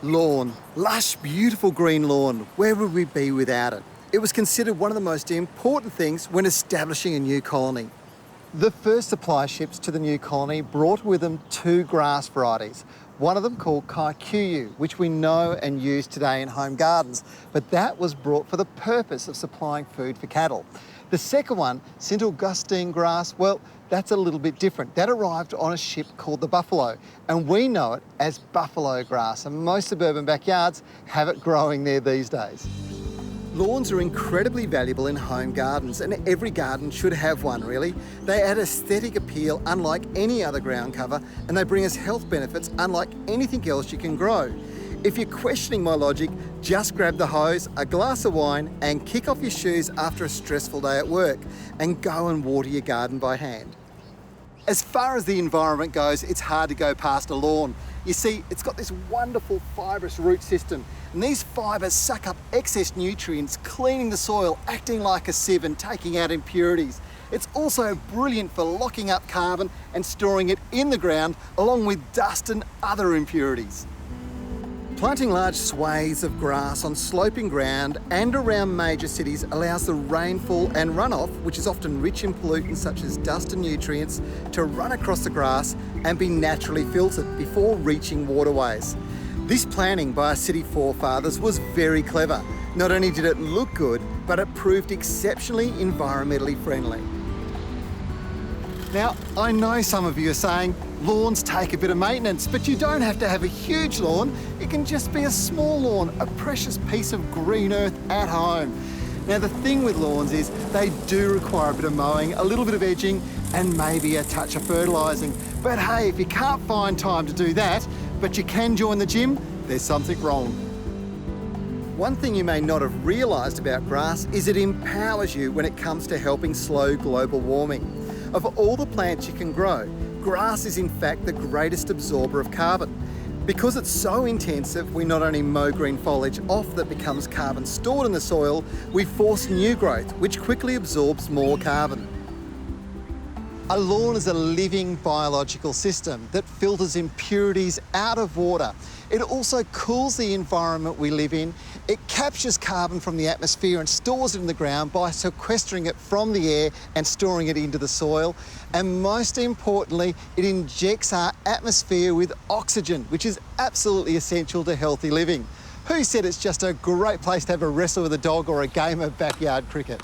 Lawn. Lush, beautiful green lawn. Where would we be without it? It was considered one of the most important things when establishing a new colony. The first supply ships to the new colony brought with them two grass varieties. One of them called Kikuyu, which we know and use today in home gardens, but that was brought for the purpose of supplying food for cattle. The second one, St Augustine grass, well, that's a little bit different. That arrived on a ship called the Buffalo, and we know it as buffalo grass, and most suburban backyards have it growing there these days. Lawns are incredibly valuable in home gardens, and every garden should have one, really. They add aesthetic appeal unlike any other ground cover, and they bring us health benefits unlike anything else you can grow. If you're questioning my logic, just grab the hose, a glass of wine, and kick off your shoes after a stressful day at work, and go and water your garden by hand. As far as the environment goes, it's hard to go past a lawn. You see, it's got this wonderful fibrous root system, and these fibres suck up excess nutrients, cleaning the soil, acting like a sieve and taking out impurities. It's also brilliant for locking up carbon and storing it in the ground, along with dust and other impurities. Planting large swathes of grass on sloping ground and around major cities allows the rainfall and runoff, which is often rich in pollutants such as dust and nutrients, to run across the grass and be naturally filtered before reaching waterways. This planning by our city forefathers was very clever. Not only did it look good, but it proved exceptionally environmentally friendly. Now, I know some of you are saying, lawns take a bit of maintenance, but you don't have to have a huge lawn. It can just be a small lawn, a precious piece of green earth at home. Now, the thing with lawns is they do require a bit of mowing, a little bit of edging, and maybe a touch of fertilising. But hey, if you can't find time to do that, but you can join the gym, there's something wrong. One thing you may not have realised about grass is it empowers you when it comes to helping slow global warming. Of all the plants you can grow, grass is in fact the greatest absorber of carbon. Because it's so intensive, we not only mow green foliage off that becomes carbon stored in the soil, we force new growth, which quickly absorbs more carbon. A lawn is a living biological system that filters impurities out of water. It also cools the environment we live in. It captures carbon from the atmosphere and stores it in the ground by sequestering it from the air and storing it into the soil. And most importantly, it injects our atmosphere with oxygen, which is absolutely essential to healthy living. Who said it's just a great place to have a wrestle with a dog or a game of backyard cricket?